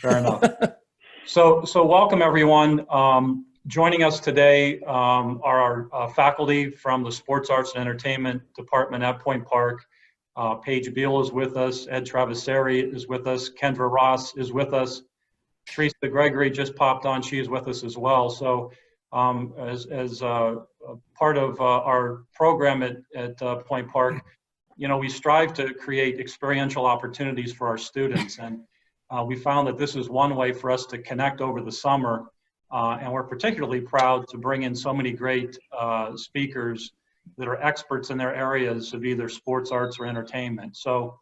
Fair enough. So welcome everyone. Joining us today are our faculty from the Sports Arts and Entertainment Department at Point Park. Paige Beal is with us, Ed Traversari is with us, Kendra Ross is with us, Teresa Gregory just popped on, she is with us as well. So as part of our program at Point Park, you know, we strive to create experiential opportunities for our students, and we found that this is one way for us to connect over the summer, and we're particularly proud to bring in so many great speakers that are experts in their areas of either sports, arts, or entertainment. So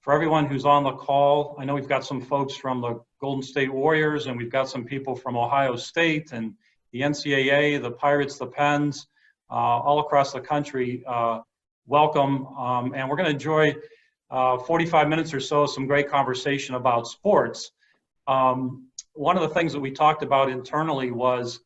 for everyone who's on the call, I know we've got some folks from the Golden State Warriors, and we've got some people from Ohio State and the NCAA, the Pirates, the Pens, all across the country. Welcome, and we're going to enjoy 45 minutes or so, some great conversation about sports. One of the things that we talked about internally was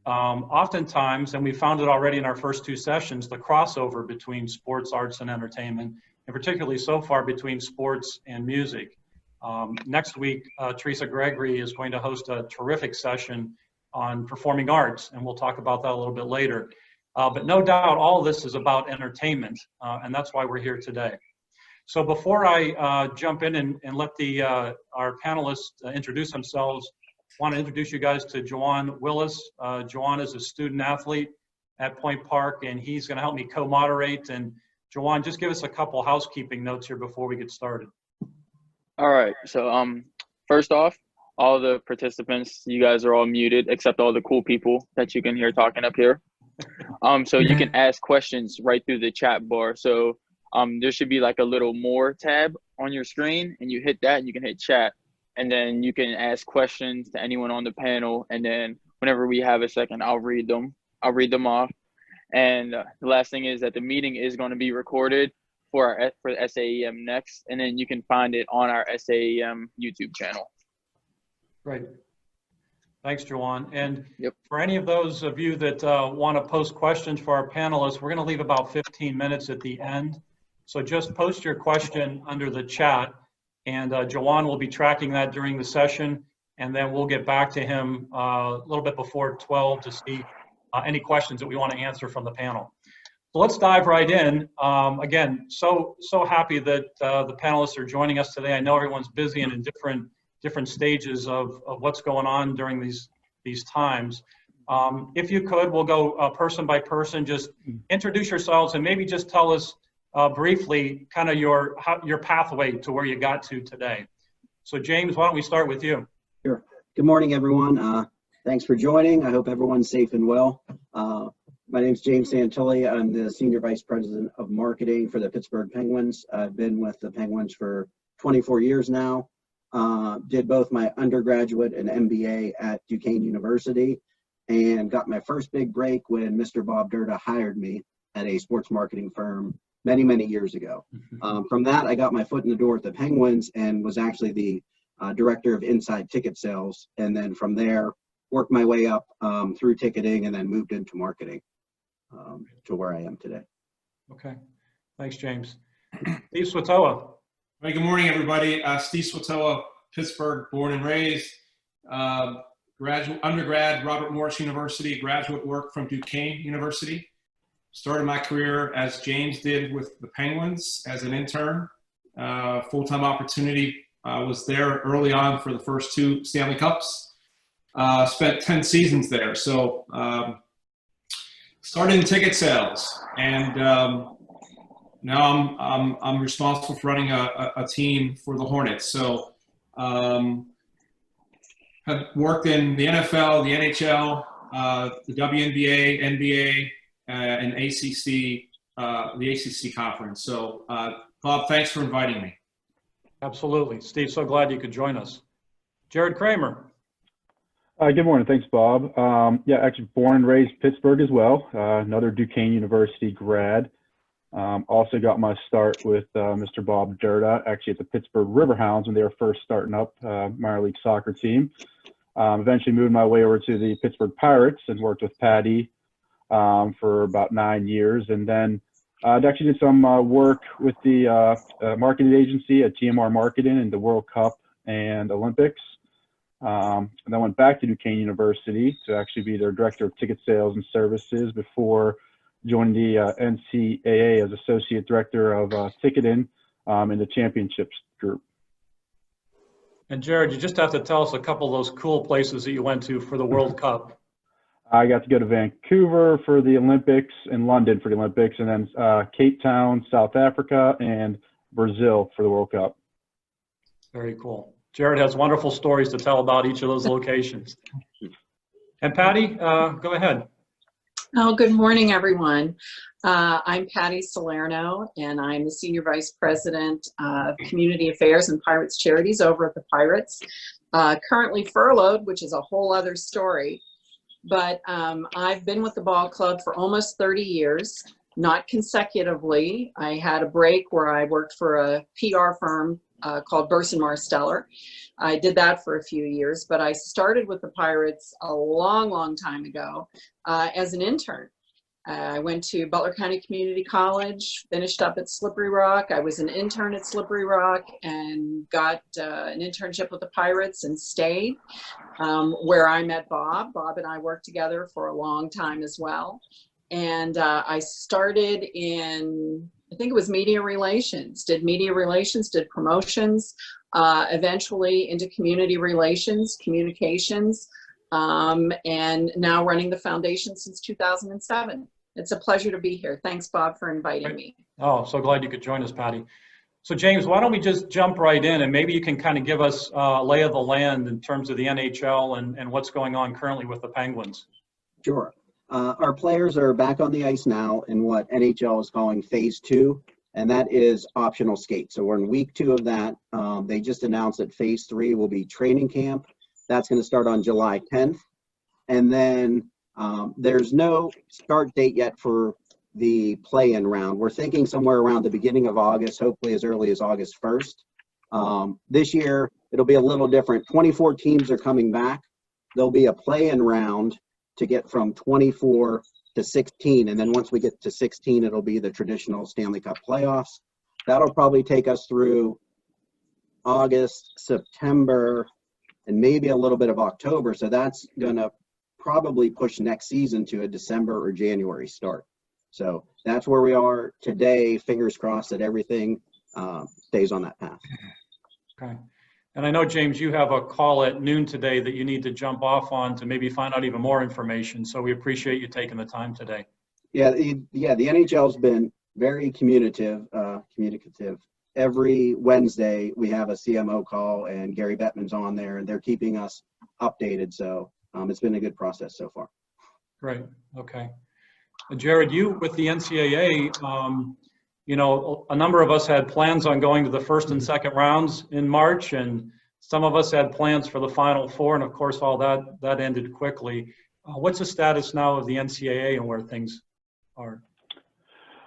oftentimes, and we found it already in our first two sessions, the crossover between sports, arts, and entertainment, and particularly so far between sports and music. Next week, Teresa Gregory is going to host a terrific session on performing arts, and we'll talk about that a little bit later. But no doubt all of this is about entertainment, and that's why we're here today. So before I jump in and let our panelists introduce themselves, I want to introduce you guys to Juwan Willis. Juwan is a student athlete at Point Park, and he's going to help me co-moderate. And Juwan, just give us a couple housekeeping notes here before we get started. All right. So first off, all the participants, you guys are all muted except all the cool people that you can hear talking up here. So you can ask questions right through the chat bar. So there should be like a little more tab on your screen, and you hit that and you can hit chat, and then you can ask questions to anyone on the panel. And then whenever we have a second, I'll read them off. And the last thing is that the meeting is going to be recorded for SAEM Next, and then you can find it on our SAEM YouTube channel. Great. Thanks, Juwan. And yep. For any of those of you that want to post questions for our panelists, we're going to leave about 15 minutes at the end. So just post your question under the chat, and Juwan will be tracking that during the session, and then we'll get back to him a little bit before 12 to see any questions that we want to answer from the panel. So let's dive right in. Again, so happy that the panelists are joining us today. I know everyone's busy and in different stages of what's going on during these times. If you could, we'll go person by person. Just introduce yourselves and maybe just tell us briefly kind of your pathway to where you got to today. So James, why don't we start with you? Sure. Good morning, everyone. Thanks for joining. I hope everyone's safe and well. My name is James Santilli. I'm the Senior Vice President of Marketing for the Pittsburgh Penguins. I've been with the Penguins for 24 years now. Did both my undergraduate and MBA at Duquesne University, and got my first big break when Mr. Bob Derda hired me at a sports marketing firm many years ago. From that, I got my foot in the door at the Penguins and was actually the director of inside ticket sales. And then from there, worked my way up through ticketing and then moved into marketing to where I am today. Okay, thanks, James. Steve Swetoha. Hey, good morning, everybody. Steve Swetoha, Pittsburgh, born and raised. Undergrad, Robert Morris University, graduate work from Duquesne University. Started my career as James did with the Penguins as an intern. Full-time opportunity. Was there early on for the first 2 Stanley Cups. Spent 10 seasons there. So started in ticket sales, and now I'm responsible for running a team for the Hornets. So have worked in the NFL, the NHL, the WNBA, NBA, and ACC, the ACC conference. So Bob, thanks for inviting me. Absolutely. Steve, so glad you could join us. Jared Kramer. Good morning. Thanks, Bob. Yeah, actually born and raised Pittsburgh as well. Another Duquesne University grad. Also got my start with Mr. Bob Derda, actually at the Pittsburgh Riverhounds when they were first starting up minor league soccer team. Eventually moved my way over to the Pittsburgh Pirates and worked with Patty for about 9 years. And then I actually did some work with the marketing agency at TMR Marketing in the World Cup and Olympics. And then went back to Duquesne University to actually be their director of ticket sales and services before joining the NCAA as associate director of ticketing in the championships group. And Jared, you just have to tell us a couple of those cool places that you went to for the World Cup. I got to go to Vancouver for the Olympics and London for the Olympics, and then Cape Town, South Africa, and Brazil for the World Cup. Very cool. Jared has wonderful stories to tell about each of those locations. And Patty, go ahead. Oh, good morning, everyone. I'm Patty Salerno, and I'm the Senior Vice President of Community Affairs and Pirates Charities over at the Pirates. Currently furloughed, which is a whole other story. But I've been with the ball club for almost 30 years, not consecutively. I had a break where I worked for a PR firm called Burson Marsteller. I did that for a few years, but I started with the Pirates a long, long time ago as an intern. I went to Butler County Community College, finished up at Slippery Rock. I was an intern at Slippery Rock and got an internship with the Pirates and stayed where I met Bob. Bob and I worked together for a long time as well. And I started in, I think it was media relations, did promotions, eventually into community relations, communications, and now running the foundation since 2007. It's a pleasure to be here. Thanks, Bob, for inviting me. Oh, so glad you could join us, Patty. So James, why don't we just jump right in, and maybe you can kind of give us a lay of the land in terms of the NHL and what's going on currently with the Penguins. Sure. Our players are back on the ice now in what NHL is calling phase 2, and that is optional skate. So we're in week 2 of that. They just announced that phase 3 will be training camp. That's going to start on July 10th. And then there's no start date yet for the play-in round. We're thinking somewhere around the beginning of August, hopefully as early as August 1st. This year, it'll be a little different. 24 teams are coming back. There'll be a play-in round to get from 24 to 16. And then once we get to 16, it'll be the traditional Stanley Cup playoffs. That'll probably take us through August, September, and maybe a little bit of October. So that's going to probably push next season to a December or January start. So that's where we are today. Fingers crossed that everything stays on that path. Okay. And I know, James, you have a call at noon today that you need to jump off on to maybe find out even more information. So we appreciate you taking the time today. Yeah, the NHL's been very communicative. Every Wednesday we have a CMO call, and Gary Bettman's on there, and they're keeping us updated. So it's been a good process so far. Great. Okay. Jared, you with the NCAA, you know, a number of us had plans on going to the first and second rounds in March, and some of us had plans for the Final Four, and of course all that ended quickly. What's the status now of the NCAA and where things are?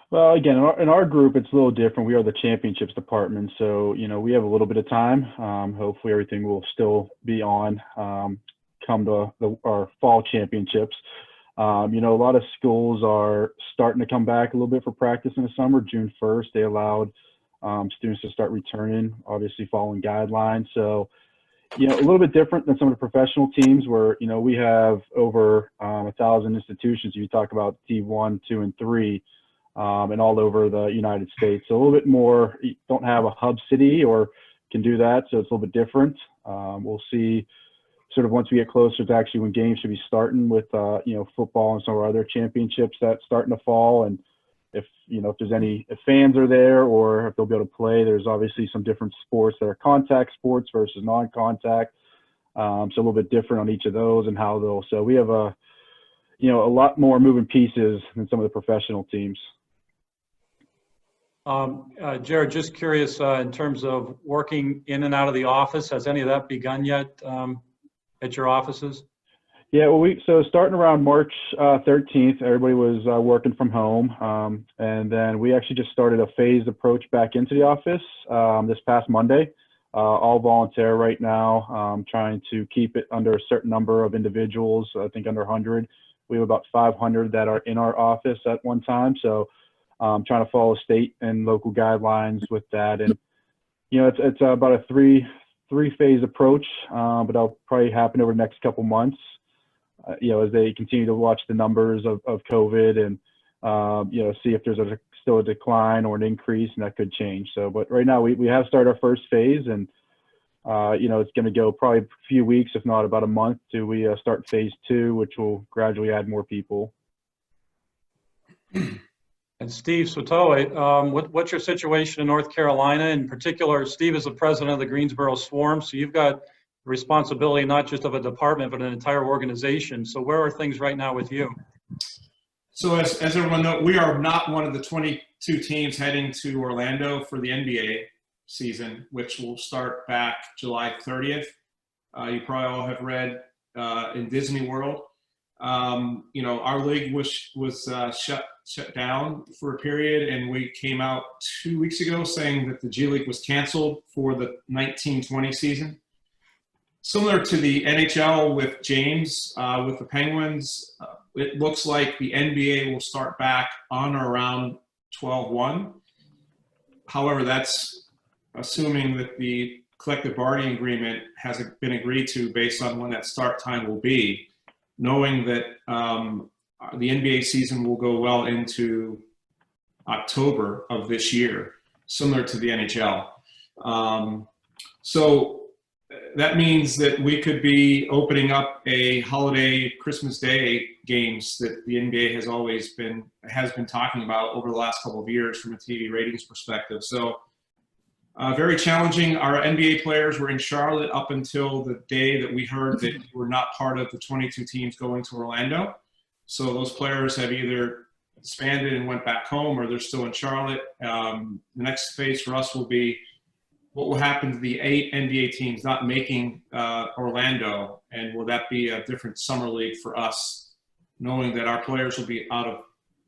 Well, again, in our group, it's a little different. We are the championships department, so, you know, we have a little bit of time. Hopefully everything will still be on come to our fall championships. You know, a lot of schools are starting to come back a little bit for practice in the summer. June 1st, they allowed students to start returning, obviously following guidelines. So, you know, a little bit different than some of the professional teams where, you know, we have over 1,000 institutions. You talk about D1, 2, and 3, and all over the United States. So a little bit more, you don't have a hub city or can do that. So it's a little bit different. We'll see sort of once we get closer to actually when games should be starting with, you know, football and some of our other championships that start in the fall. And if, you know, if fans are there or if they'll be able to play, there's obviously some different sports that are contact sports versus non-contact. So a little bit different on each of those and how they'll, so we have a lot more moving pieces than some of the professional teams. Jared, just curious in terms of working in and out of the office, has any of that begun yet at your offices? Yeah, well, so starting around March 13th, everybody was working from home. And then we actually just started a phased approach back into the office this past Monday. All volunteer right now, trying to keep it under a certain number of individuals, I think under 100. We have about 500 that are in our office at one time. So trying to follow state and local guidelines with that. And, you know, it's about a three-phase approach, but that'll probably happen over the next couple months. As they continue to watch the numbers of COVID and see if there's still a decline or an increase, and that could change. So, but right now we have started our first phase, and it's going to go probably a few weeks, if not about a month, till we start phase 2, which will gradually add more people. And Steve Swetoha, what's your situation in North Carolina? In particular, Steve is the president of the Greensboro Swarm, so you've got responsibility not just of a department, but an entire organization. So where are things right now with you? So as everyone knows, we are not one of the 22 teams heading to Orlando for the NBA season, which will start back July 30th. You probably all have read in Disney World. Our league was shut down for a period, and we came out 2 weeks ago saying that the G League was canceled for the 19-20 season. Similar to the NHL with James, with the Penguins, it looks like the NBA will start back on or around 12/1. However, that's assuming that the collective bargaining agreement has been agreed to based on when that start time will be, knowing that the NBA season will go well into October of this year, similar to the NHL. So that means that we could be opening up a holiday Christmas Day games that the NBA has been talking about over the last couple of years from a TV ratings perspective. So very challenging. Our NBA players were in Charlotte up until the day that we heard that we're not part of the 22 teams going to Orlando. So those players have either disbanded and went back home, or they're still in Charlotte. The next phase for us will be what will happen to the 8 NBA teams not making Orlando, and will that be a different summer league for us, knowing that our players will be out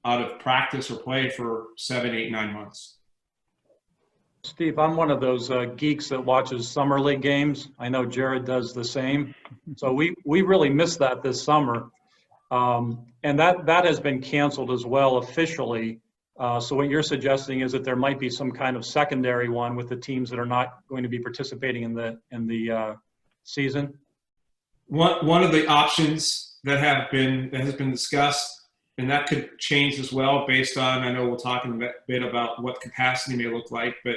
of practice or play for 7, 8, 9 months. Steve, I'm one of those geeks that watches summer league games. I know Jared does the same. So we really missed that this summer. And that has been canceled as well officially. So what you're suggesting is that there might be some kind of secondary one with the teams that are not going to be participating in the season. One of the options that has been discussed, and that could change as well based on, I know we'll talk in a bit about what capacity may look like, but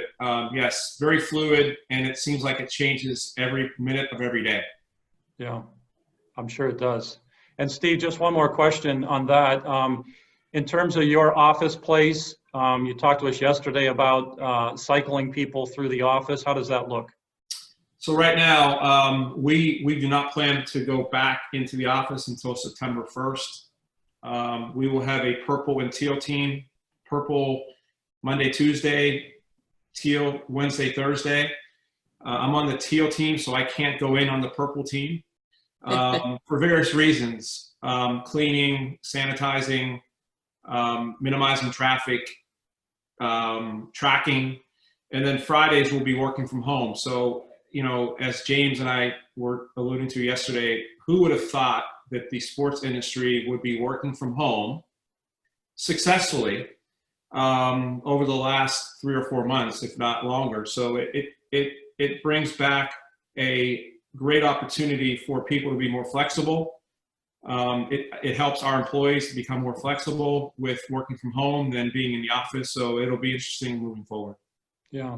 yes, very fluid, and it seems like it changes every minute of every day. Yeah, I'm sure it does. And Steve, just one more question on that. In terms of your office place, you talked to us yesterday about cycling people through the office. How does that look? So right now, we do not plan to go back into the office until September 1st. We will have a purple and teal team, purple Monday, Tuesday, teal Wednesday, Thursday. I'm on the teal team, so I can't go in on the purple team for various reasons, cleaning, sanitizing, minimizing traffic, tracking, and then Fridays we'll be working from home. So, as James and I were alluding to yesterday, who would have thought that the sports industry would be working from home successfully over the last 3 or 4 months, if not longer. So it brings back a great opportunity for people to be more flexible. It helps our employees to become more flexible with working from home than being in the office. So it'll be interesting moving forward. Yeah.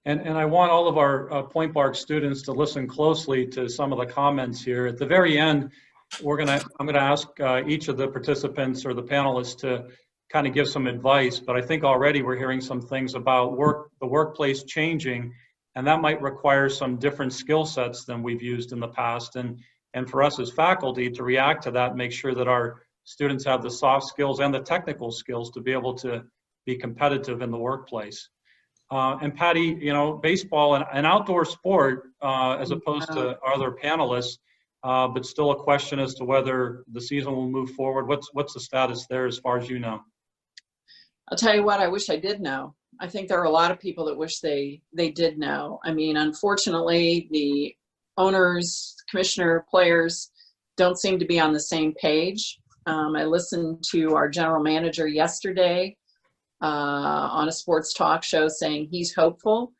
And I want all of our Point Park students to listen closely to some of the comments here. At the very end, I'm gonna ask each of the participants or the panelists to kind of give some advice, but I think already we're hearing some things about the workplace changing, and that might require some different skill sets than we've used in the past. And for us as faculty to react to that, make sure that our students have the soft skills and the technical skills to be able to be competitive in the workplace. And Patty, baseball, an outdoor sport as opposed to other panelists, but still a question as to whether the season will move forward. What's the status there as far as you know? I'll tell you what, I wish I did know. I think there are a lot of people that wish they did know. I mean, unfortunately, the owners, commissioner, players don't seem to be on the same page. I listened to our general manager yesterday on a sports talk show saying he's hopeful,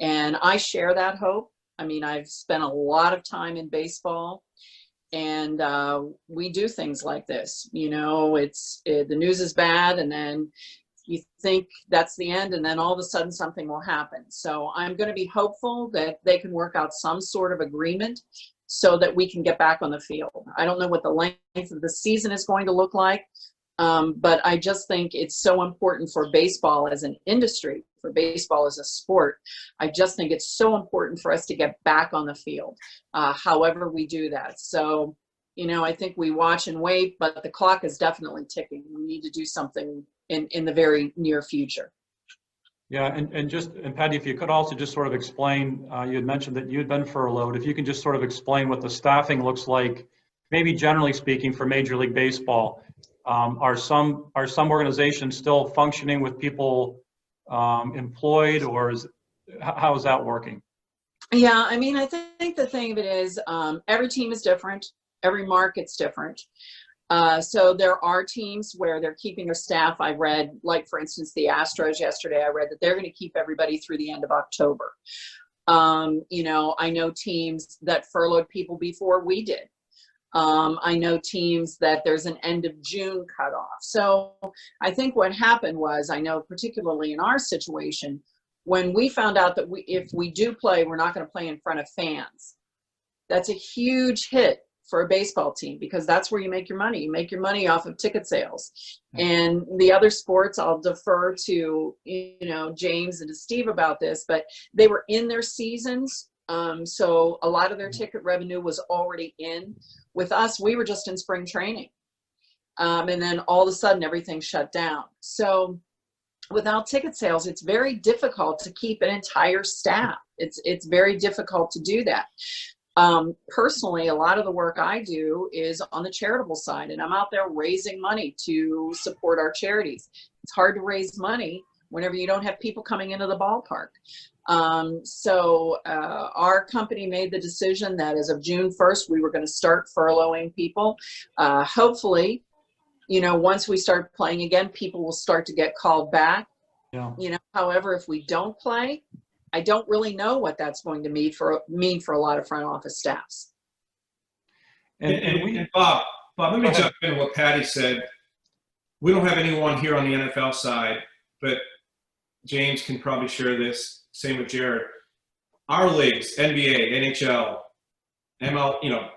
and I share that hope. I mean, I've spent a lot of time in baseball, and we do things like this. You know, the news is bad, and then you think that's the end, and then all of a sudden something will happen. So I'm going to be hopeful that they can work out some sort of agreement so that we can get back on the field. I don't know what the length of the season is going to look like, but I just think it's so important for baseball as an industry, for baseball as a sport. I just think it's so important for us to get back on the field, however we do that. So, you know, I think we watch and wait, but the clock is definitely ticking. We need to do something in the very near future. Yeah, and Patty, if you could also just sort of explain, you had mentioned that you had been furloughed. If you can just sort of explain what the staffing looks like, maybe generally speaking for Major League Baseball. Are some organizations still functioning with people employed, or how is that working? Yeah, I mean, I think the thing of it is every team is different. Every market's different. So there are teams where they're keeping their staff. I read, like, for instance, the Astros yesterday, I read that they're going to keep everybody through the end of October. You know, I know teams that furloughed people before we did. I know teams that there's an end of June cutoff. So I think what happened was, I know particularly in our situation, when we found out that if we do play, we're not going to play in front of fans. That's a huge hit for a baseball team, because that's where you make your money. You make your money off of ticket sales. And the other sports, I'll defer to, you know, James and to Steve about this, but they were in their seasons. So a lot of their ticket revenue was already in. With us, we were just in spring training. And then all of a sudden everything shut down. So without ticket sales, it's very difficult to keep an entire staff. It's very difficult to do that. Personally, a lot of the work I do is on the charitable side, and I'm out there raising money to support our charities. It's hard to raise money whenever you don't have people coming into the ballpark. So our company made the decision that as of June 1st, we were going to start furloughing people. Hopefully, you know, once we start playing again, people will start to get called back. Yeah. You know, however, if we don't play, I don't really know what that's going to mean for a lot of front office staffs. And Bob, let me jump in what Patty said. We don't have anyone here on the NFL side, but James can probably share this. Same with Jared. Our leagues, NBA, NHL, ML, you know,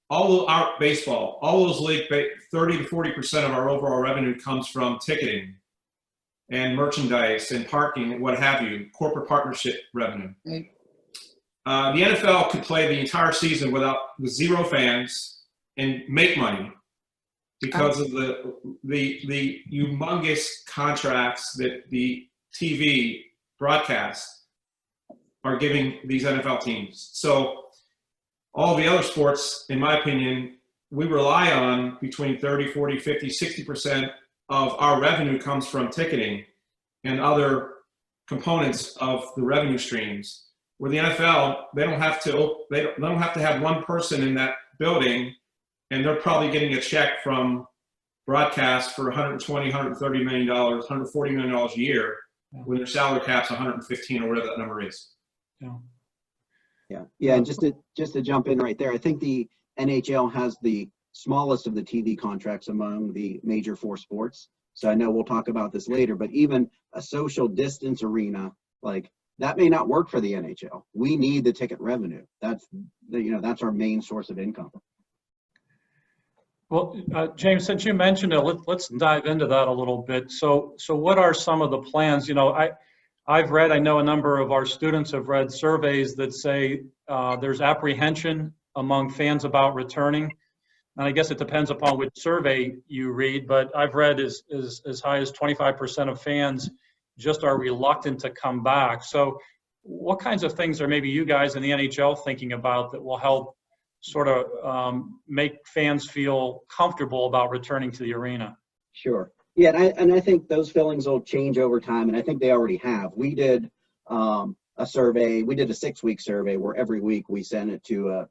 all of our baseball, all those leagues, 30 to 40% of our overall revenue comes from ticketing and merchandise and parking and what have you, corporate partnership revenue. Right. The NFL could play the entire season with zero fans and make money because of the humongous contracts that the TV broadcasts are giving these NFL teams. So all the other sports, in my opinion, we rely on between 30, 40, 50, 60% of our revenue comes from ticketing and other components of the revenue streams. Where the NFL, they don't have to have one person in that building, and they're probably getting a check from broadcast for $120, $130 million, $140 million a year, when their salary cap's 115 or whatever that number is. Yeah. And just to jump in right there, I think the NHL has the smallest of the TV contracts among the major four sports. So I know we'll talk about this later, but even a social distance arena, like, that may not work for the NHL. We need the ticket revenue. That's our main source of income. Well, James, since you mentioned it, let's dive into that a little bit. So what are some of the plans? You know, I know a number of our students have read surveys that say there's apprehension among fans about returning. And I guess it depends upon which survey you read, but I've read as high as 25% of fans just are reluctant to come back. So what kinds of things are maybe you guys in the NHL thinking about that will help sort of make fans feel comfortable about returning to the arena? Sure. Yeah, and I think those feelings will change over time, and I think they already have. We did a survey. We did a 6-week survey where every week we sent it to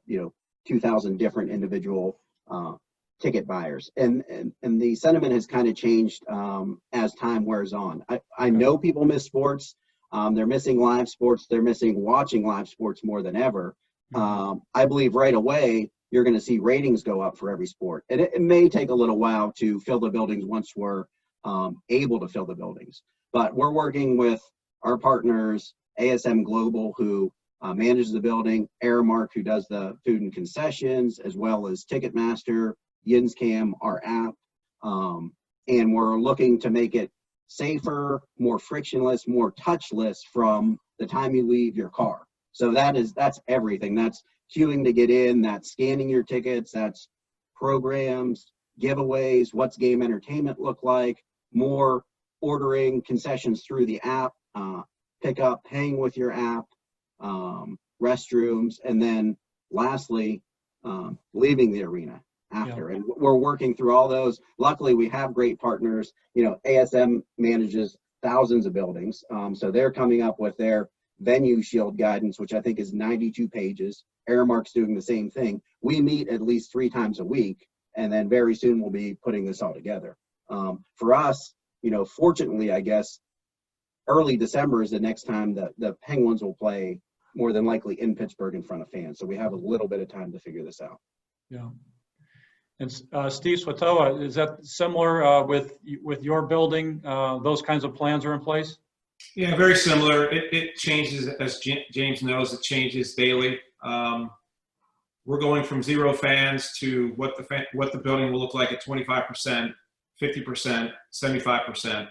2,000 different individual ticket buyers, and the sentiment has kind of changed as time wears on. I know people miss sports. They're missing live sports. They're missing watching live sports more than ever. I believe right away, you're going to see ratings go up for every sport. And it may take a little while to fill the buildings once we're able to fill the buildings. But we're working with our partners, ASM Global, who manages the building, Aramark, who does the food and concessions, as well as Ticketmaster, Yinscam, our app. And we're looking to make it safer, more frictionless, more touchless from the time you leave your car. So that's everything. That's queuing to get in, that's scanning your tickets, that's programs, giveaways, what's game entertainment look like, more ordering concessions through the app, pick up, paying with your app, restrooms, and then lastly, leaving the arena after. And we're working through all those. Luckily, we have great partners. You know, ASM manages thousands of buildings. So they're coming up with their venue shield guidance, which I think is 92 pages. Aramark's doing the same thing. We meet at least 3 times a week, and then very soon we'll be putting this all together. For us, you know, fortunately, I guess, early December is the next time that the Penguins will play, more than likely in Pittsburgh in front of fans. So we have a little bit of time to figure this out. Yeah. And Steve Swetoha, is that similar with your building? Those kinds of plans are in place? Yeah, very similar. It changes, as James knows, it changes daily. We're going from 0 fans to what the building will look like at 25%, 50%, 75%.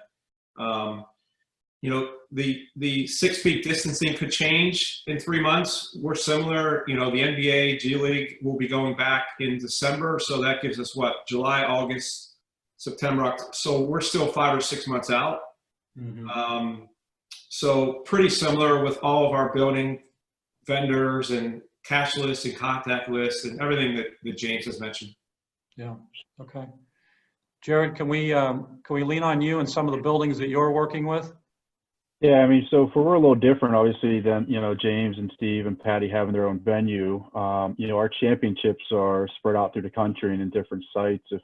You know, the 6 feet distancing could change in 3 months. We're similar. You know, the NBA, G League will be going back in December, so that gives us what, July, August, September, October. So we're still 5 or 6 months out. Mm-hmm. So pretty similar with all of our building vendors and cashless and contactless and everything that James has mentioned. Yeah. Okay. Jared, can we lean on you and some of the buildings that you're working with? Yeah, I mean, so we're a little different, obviously, than, you know, James and Steve and Patty having their own venue. You know, our championships are spread out through the country and in different sites. If,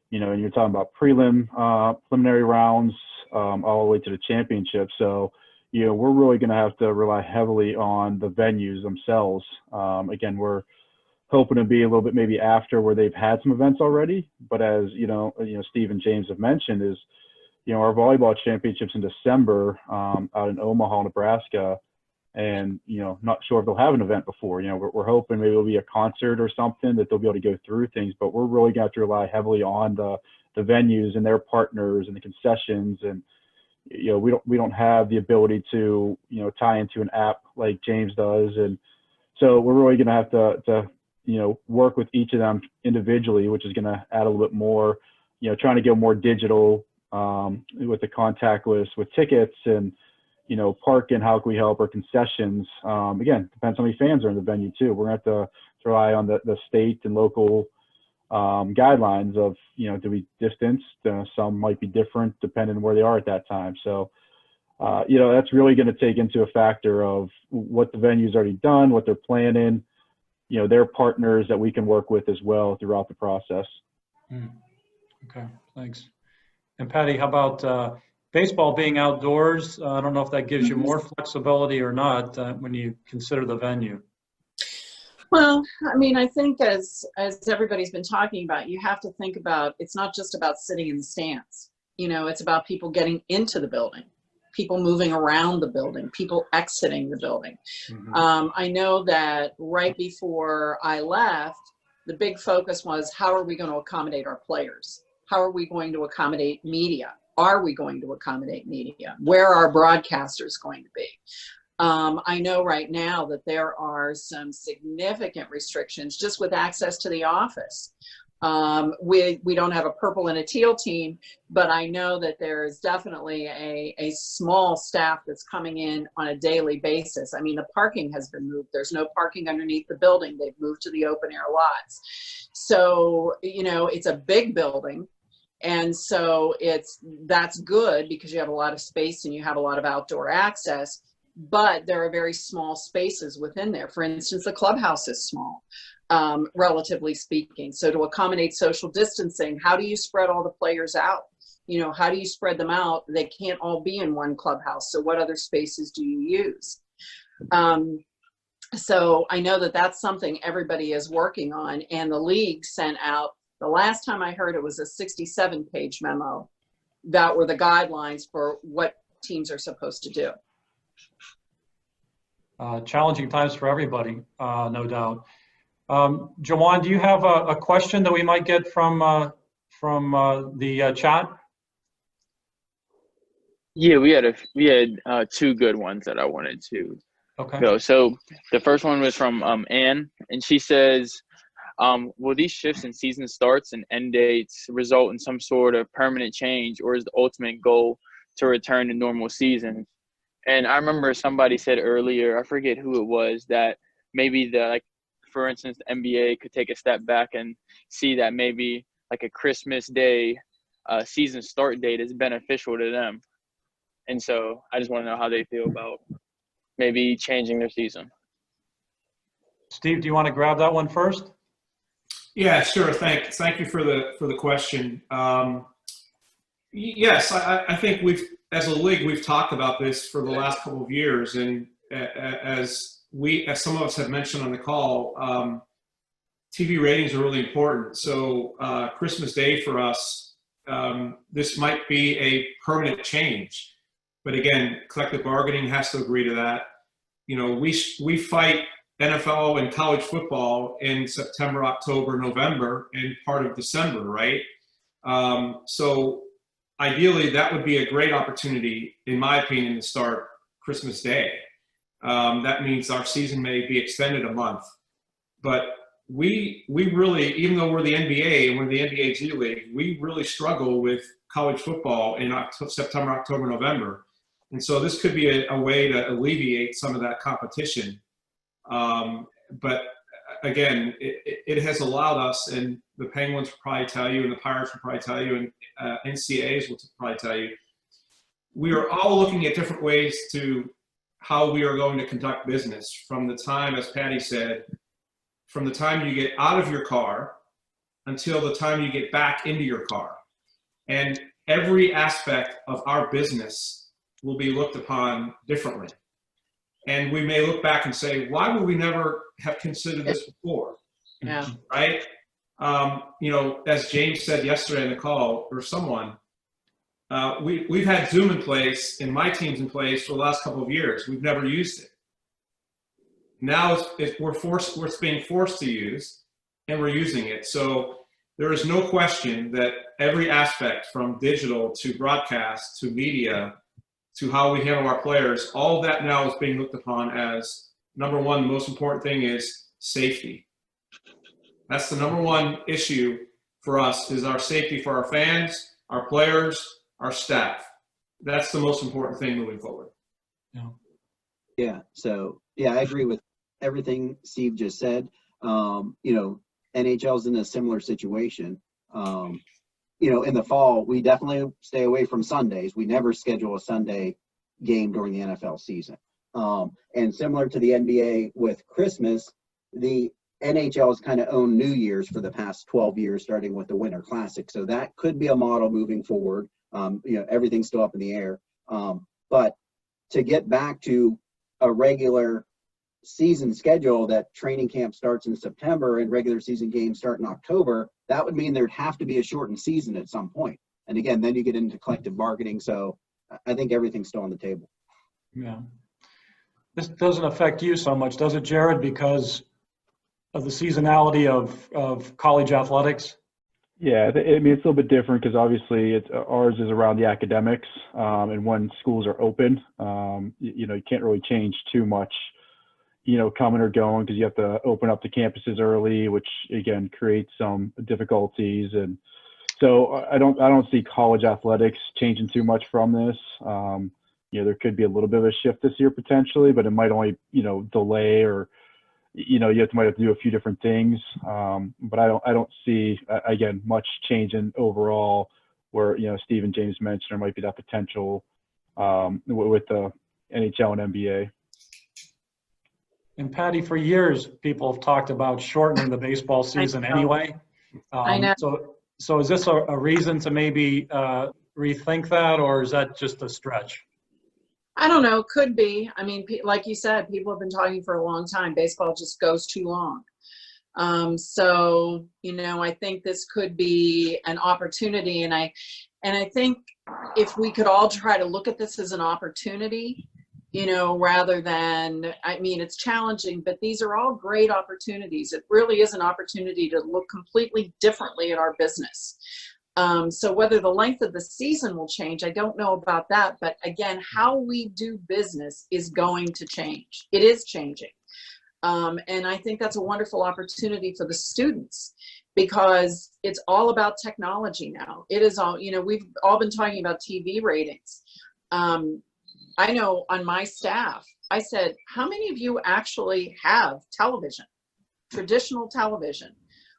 you know, and you're talking about preliminary rounds all the way to the championship. So, you know, we're really going to have to rely heavily on the venues themselves. Again, we're hoping to be a little bit maybe after where they've had some events already. But as, you know, Steve and James have mentioned is, you know, our volleyball championships in December out in Omaha, Nebraska, and, you know, not sure if they'll have an event before. You know, we're hoping maybe it'll be a concert or something that they'll be able to go through things, but we're really going to have to rely heavily on the venues and their partners and the concessions. And, you know, we don't have the ability to, you know, tie into an app like James does. And so we're really going to have to, you know, work with each of them individually, which is going to add a little bit more, you know, trying to go more digital with the contactless, with tickets and, you know, parking, how can we help our concessions? Again, depends on how many fans are in the venue too. We're going to have to rely on the state and local guidelines of, you know, do we distance? Some might be different depending on where they are at that time. So, you know, that's really going to take into a factor of what the venue's already done, what they're planning, you know, their partners that we can work with as well throughout the process. Okay, thanks. And Patty, how about baseball being outdoors? I don't know if that gives you more flexibility or not when you consider the venue. Well, I mean, I think as everybody's been talking about, you have to think about, it's not just about sitting in the stands. You know, it's about people getting into the building, people moving around the building, people exiting the building. Mm-hmm. I know that right before I left, the big focus was, how are we going to accommodate our players? How are we going to accommodate media? Are we going to accommodate media? Where are broadcasters going to be? I know right now that there are some significant restrictions just with access to the office. We don't have a purple and a teal team, but I know that there's definitely a small staff that's coming in on a daily basis. I mean, the parking has been moved. There's no parking underneath the building. They've moved to the open air lots. So, you know, it's a big building. And so that's good because you have a lot of space and you have a lot of outdoor access, but there are very small spaces within there. For instance, the clubhouse is small, relatively speaking. So to accommodate social distancing, how do you spread all the players out? you know, how do you spread them out? They can't all be in one clubhouse. So what other spaces do you use? So I know that that's something everybody is working on, and the league sent out, the last time I heard, it was a 67-page memo that were the guidelines for what teams are supposed to do. Challenging times for everybody, no doubt. Juwan, do you have a question that we might get from the chat? Yeah, we had two good ones that I wanted to go. So the first one was from Anne, and she says, will these shifts in season starts and end dates result in some sort of permanent change, or is the ultimate goal to return to normal seasons? And I remember somebody said earlier, I forget who it was, that maybe for instance, the NBA could take a step back and see that maybe like a Christmas Day season start date is beneficial to them. And so I just want to know how they feel about maybe changing their season. Steve, do you want to grab that one first? Yeah, sure. Thank you for the question. Yes, I think as a league, we've talked about this for the last couple of years, and as some of us have mentioned on the call, TV ratings are really important. So Christmas Day for us, this might be a permanent change, but again, collective bargaining has to agree to that. You know, we fight NFL and college football in September, October, November, and part of December, right? So ideally, that would be a great opportunity, in my opinion, to start Christmas Day. That means our season may be extended a month. But we really, even though we're the NBA and we're the NBA G League, we really struggle with college football in September, October, November. And so this could be a way to alleviate some of that competition. But again, it has allowed us, and the Penguins will probably tell you, and the Pirates will probably tell you, and NCAAs will probably tell you, we are all looking at different ways to how we are going to conduct business from the time, as Patty said, from the time you get out of your car until the time you get back into your car. And every aspect of our business will be looked upon differently. And we may look back and say, why would we never have considered this before? Yeah. Right? You know, as James said yesterday in the call, or someone, we've had Zoom in place, and my team's in place for the last couple of years. We've never used it. Now we're being forced to use, and we're using it. So there is no question that every aspect, from digital to broadcast to media to how we handle our players, all of that now is being looked upon as, number one, the most important thing is safety. That's the number one issue for us, is our safety for our fans, our players, our staff. That's the most important thing moving forward. Yeah. So yeah, I agree with everything Steve just said. You know, NHL's in a similar situation. You know, in the fall, we definitely stay away from Sundays. We never schedule a Sunday game during the NFL season. And similar to the NBA with Christmas, the NHL has kind of owned New Year's for the past 12 years, starting with the Winter Classic. So that could be a model moving forward. You know, everything's still up in the air. But to get back to a regular season schedule, that training camp starts in September and regular season games start in October, that would mean there'd have to be a shortened season at some point. And again, then you get into collective bargaining. So I think everything's still on the table. Yeah. This doesn't affect you so much, does it, Jared, because of the seasonality of college athletics? Yeah, I mean, it's a little bit different because obviously ours is around the academics, and when schools are open, you know, you can't really change too much, you know, coming or going, because you have to open up the campuses early, which again creates some difficulties. And so I don't see college athletics changing too much from this. You know, there could be a little bit of a shift this year potentially, but it might only, you know, delay, or, you know, might have to do a few different things. But I don't see, again, much change in overall, where, you know, Steve and James mentioned there might be that potential with the NHL and NBA. And Patty, for years, people have talked about shortening the baseball season anyway. I know. So is this a reason to maybe rethink that, or is that just a stretch? I don't know, could be. I mean, like you said, people have been talking for a long time. Baseball just goes too long. So, you know, I think this could be an opportunity. And I think if we could all try to look at this as an opportunity, you know, rather than, I mean, it's challenging, but these are all great opportunities. It really is an opportunity to look completely differently at our business. So whether the length of the season will change, I don't know about that. But again, how we do business is going to change. It is changing. And I think that's a wonderful opportunity for the students, because it's all about technology now. It is all, you know, we've all been talking about TV ratings. I know on my staff, I said, how many of you actually have television, traditional television,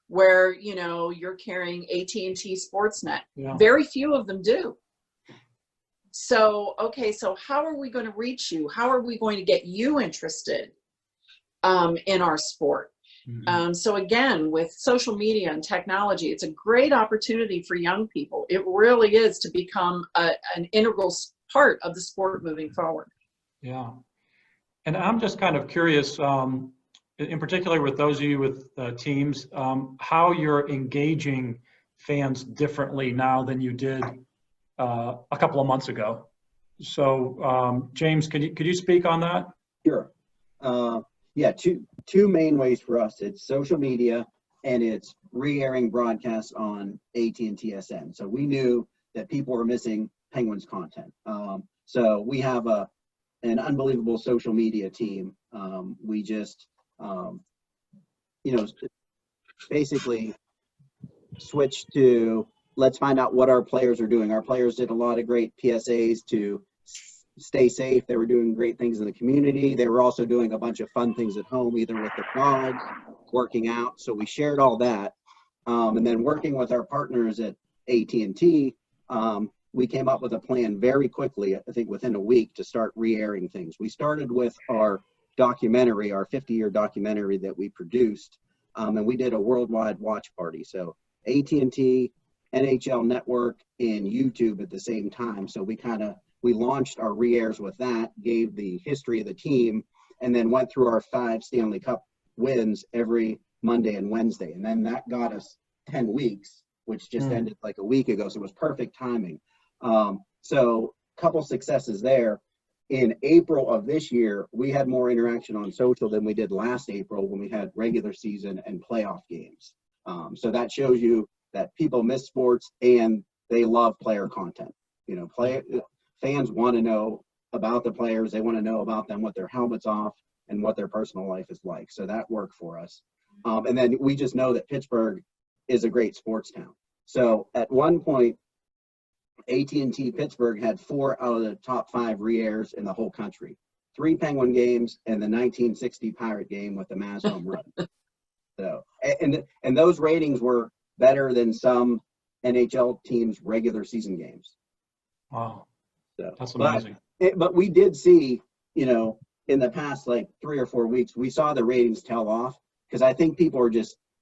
where, you know, you're carrying AT&T Sportsnet? Yeah. Very few of them do. So, okay, so how are we going to reach you? How are we going to get you interested in our sport? Mm-hmm. So again, with social media and technology, it's a great opportunity for young people. It really is to become an integral part of the sport moving forward. Yeah. And I'm just kind of curious, in particular with those of you with teams, how you're engaging fans differently now than you did a couple of months ago. So, James, could you speak on that? Sure. Yeah, two main ways for us. It's social media and it's re-airing broadcasts on AT&T SM. So we knew that people were missing Penguins content. So we have an unbelievable social media team. We just, you know, basically switched to, let's find out what our players are doing. Our players did a lot of great PSAs to stay safe. They were doing great things in the community. They were also doing a bunch of fun things at home, either with the dogs, working out. So we shared all that. And then working with our partners at AT&T, we came up with a plan very quickly, I think within a week, to start re-airing things. We started with our documentary, our 50-year documentary that we produced, and we did a worldwide watch party. So AT&T, NHL Network, and YouTube at the same time. So we launched our re-airs with that, gave the history of the team, and then went through our 5 Stanley Cup wins every Monday and Wednesday. And then that got us 10 weeks, which just ended like a week ago. So it was perfect timing. So a couple successes there. In April of this year, we had more interaction on social than we did last April when we had regular season and playoff games. So that shows you that people miss sports and they love player content. You know, fans want to know about the players. They want to know about them, what their helmet's off and what their personal life is like. So that worked for us. And then we just know that Pittsburgh is a great sports town. So at one point, AT&T Pittsburgh had 4 out of the top 5 re-airs in the whole country. 3 Penguin games and the 1960 Pirate game with the Maz home run. So, and those ratings were better than some NHL teams' regular season games. Wow. So, that's amazing. But we did see, you know, in the past like 3 or 4 weeks, we saw the ratings tail off because I think people are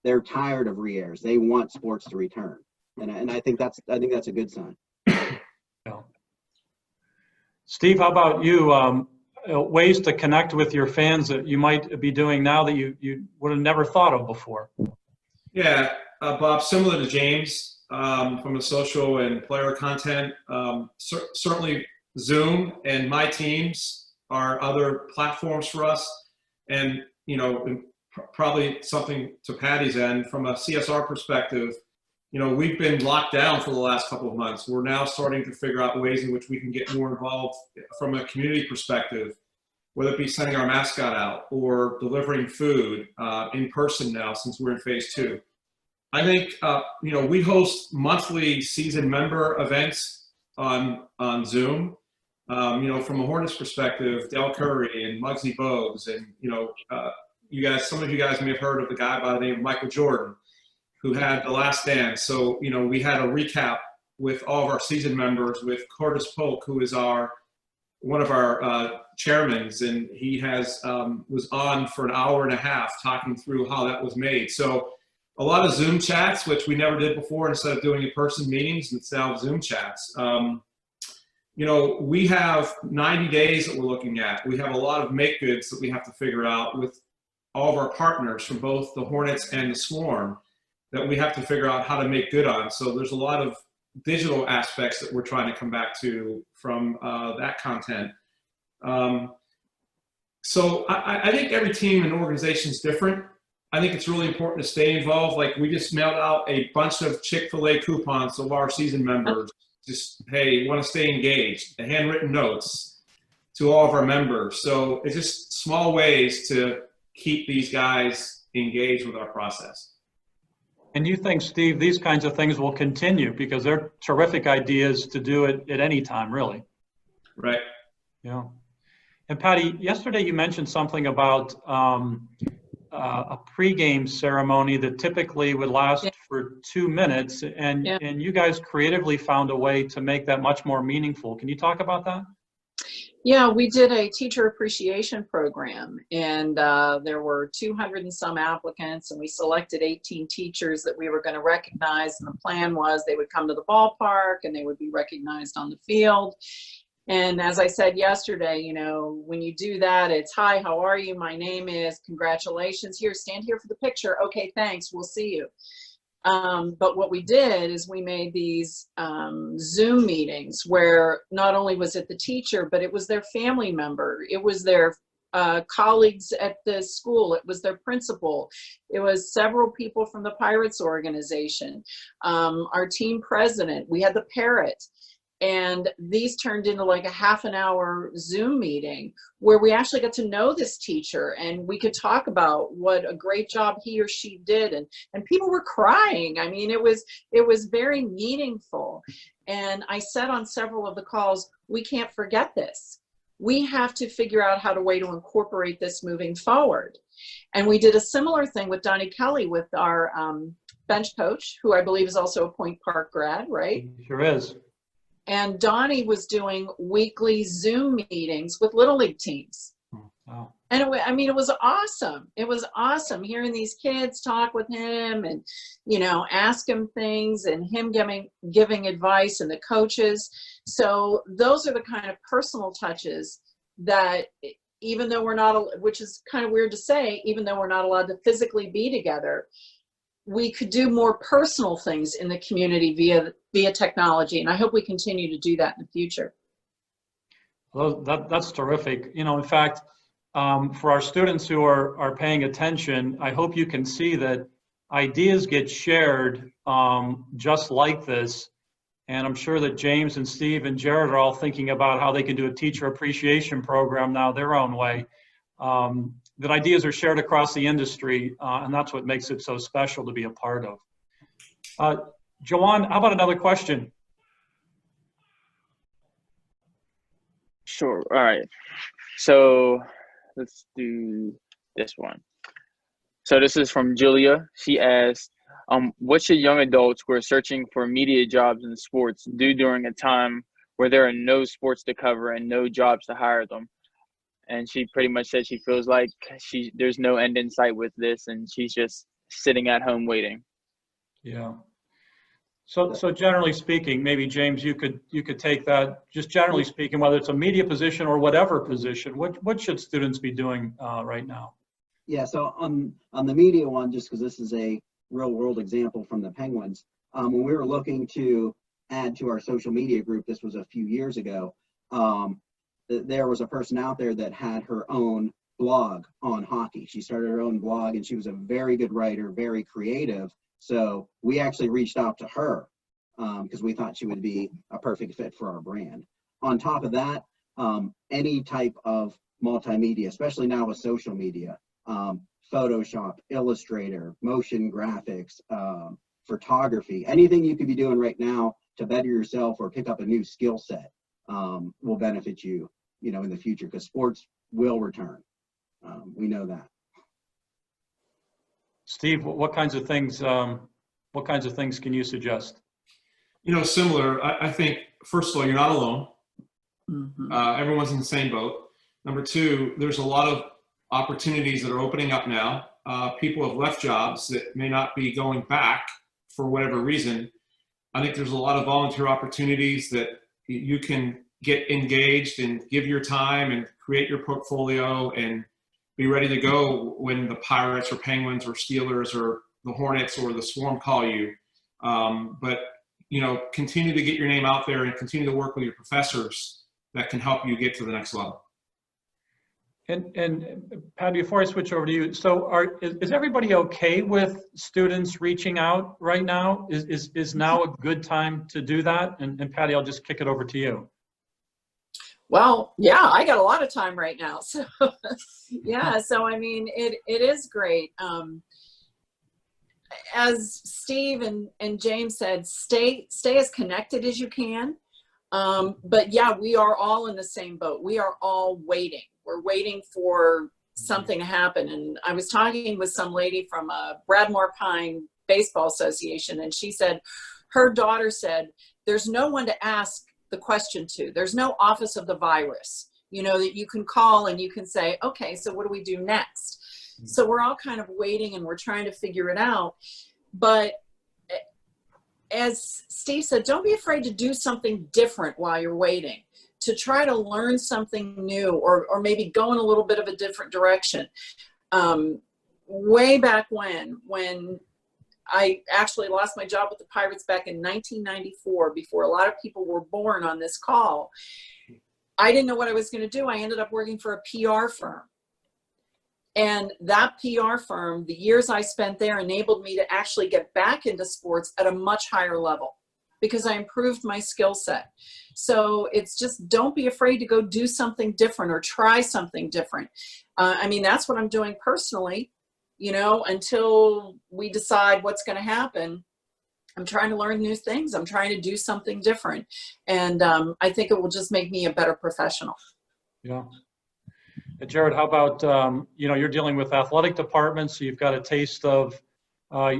they're tired of re-airs. They want sports to return, and I think that's a good sign. Yeah. Steve, how about you? Ways to connect with your fans that you might be doing now that you would have never thought of before? Yeah, Bob, similar to James, from the social and player content, certainly Zoom and My Teams are other platforms for us. And, you know, probably something to Patty's end from a CSR perspective, you know, we've been locked down for the last couple of months. We're now starting to figure out ways in which we can get more involved from a community perspective, whether it be sending our mascot out or delivering food in person now since we're in phase 2. I think, you know, we host monthly season member events on Zoom. You know, from a Hornets perspective, Del Curry and Muggsy Bogues and, you know, some of you guys may have heard of the guy by the name of Michael Jordan, who had The Last Dance. So, you know, we had a recap with all of our season members with Curtis Polk, who is one of our chairmen, and he was on for an hour and a half talking through how that was made. So a lot of Zoom chats, which we never did before. Instead of doing in-person meetings, it's now Zoom chats. You know, we have 90 days that we're looking at. We have a lot of make goods that we have to figure out with all of our partners from both the Hornets and the Swarm that we have to figure out how to make good on. So there's a lot of digital aspects that we're trying to come back to from that content. So I think every team and organization is different. I think it's really important to stay involved. Like, we just mailed out a bunch of Chick-fil-A coupons to our season members. Just, hey, want to stay engaged, the handwritten notes to all of our members. So it's just small ways to keep these guys engaged with our process. And you think, Steve, these kinds of things will continue because they're terrific ideas to do it at any time, really. Right. Yeah. And Patty, yesterday you mentioned something about a pregame ceremony that typically would last for 2 minutes, and you guys creatively found a way to make that much more meaningful. Can you talk about that? Yeah, we did a teacher appreciation program, and there were 200 and some applicants, and we selected 18 teachers that we were going to recognize, and the plan was they would come to the ballpark and they would be recognized on the field. And as I said yesterday, you know, when you do that, it's, hi, how are you? My name is, congratulations. Here, stand here for the picture. Okay, thanks, we'll see you. But what we did is we made these Zoom meetings where not only was it the teacher, but it was their family member. It was their colleagues at the school. It was their principal. It was several people from the Pirates organization, our team president. We had the parrot. And these turned into like a half-an-hour Zoom meeting where we actually got to know this teacher, and we could talk about what a great job he or she did. And people were crying. I mean, it was very meaningful. And I said on several of the calls, we can't forget this. We have to figure out how to way to incorporate this moving forward. And we did a similar thing with Donnie Kelly with our bench coach, who I believe is also a Point Park grad, right? Sure is. And Donnie was doing weekly Zoom meetings with Little League teams. Wow. And it was awesome. It was awesome hearing these kids talk with him and, you know, ask him things, and him giving advice, and the coaches. So those are the kind of personal touches that, even though we're not, which is kind of weird to say, even though we're not allowed to physically be together, we could do more personal things in the community via technology. And I hope we continue to do that in the future. Well, that's terrific. You know, in fact, for our students who are paying attention, I hope you can see that ideas get shared just like this. And I'm sure that James and Steve and Jared are all thinking about how they can do a teacher appreciation program now their own way. That ideas are shared across the industry, and that's what makes it so special to be a part of. Juwan, how about another question? Sure. All right. So let's do this one. So this is from Julia. She asked, what should young adults who are searching for immediate jobs in sports do during a time where there are no sports to cover and no jobs to hire them? And she pretty much said she feels like there's no end in sight with this, and she's just sitting at home waiting. Yeah. So generally speaking, maybe James, you could take that. Just generally speaking, whether it's a media position or whatever position, what should students be doing right now? Yeah. So on the media one, just because this is a real world example from the Penguins, when we were looking to add to our social media group, this was a few years ago. There was a person out there that had her own blog on hockey. She started her own blog, and she was a very good writer, very creative. So we actually reached out to her because we thought she would be a perfect fit for our brand. On top of that, any type of multimedia, especially now with social media, Photoshop, Illustrator, motion graphics, photography, anything you could be doing right now to better yourself or pick up a new skill set will benefit you, you know, in the future, because sports will return. We know that. Steve, what kinds of things can you suggest? You know, similar. I think, first of all, you're not alone. Mm-hmm. Everyone's in the same boat. Number two, there's a lot of opportunities that are opening up now. people have left jobs that may not be going back for whatever reason. I think there's a lot of volunteer opportunities that you can get engaged and give your time and create your portfolio and be ready to go when the Pirates or Penguins or Steelers or the Hornets or the Swarm call you. But, you know, continue to get your name out there and continue to work with your professors that can help you get to the next level. And Pat, before I switch over to you, so is everybody okay with students reaching out right now? Is now a good time to do that? And Patty, I'll just kick it over to you. Well, yeah, I got a lot of time right now. So yeah, so I mean, it is great. As Steve and James said, stay as connected as you can. But yeah, we are all in the same boat. We are all waiting. We're waiting for something to happen. And I was talking with some lady from Bradmore Pine Baseball Association, and she said her daughter said, there's no one to ask the question to. There's no office of the virus, you know, that you can call and you can say, okay, so what do we do next? So we're all kind of waiting and we're trying to figure it out. But as Steve said, don't be afraid to do something different while you're waiting, to try to learn something new or maybe go in a little bit of a different direction. Way back when I actually lost my job with the Pirates back in 1994, before a lot of people were born on this call, I didn't know what I was going to do. I ended up working for a PR firm. And that PR firm, the years I spent there enabled me to actually get back into sports at a much higher level because I improved my skill set. So it's just, don't be afraid to go do something different or try something different. I mean, that's what I'm doing personally, you know, until we decide what's going to happen. I'm trying to learn new things. I'm trying to do something different. And I think it will just make me a better professional. Yeah. Jared, how about, you know, you're dealing with athletic departments, so you've got a taste of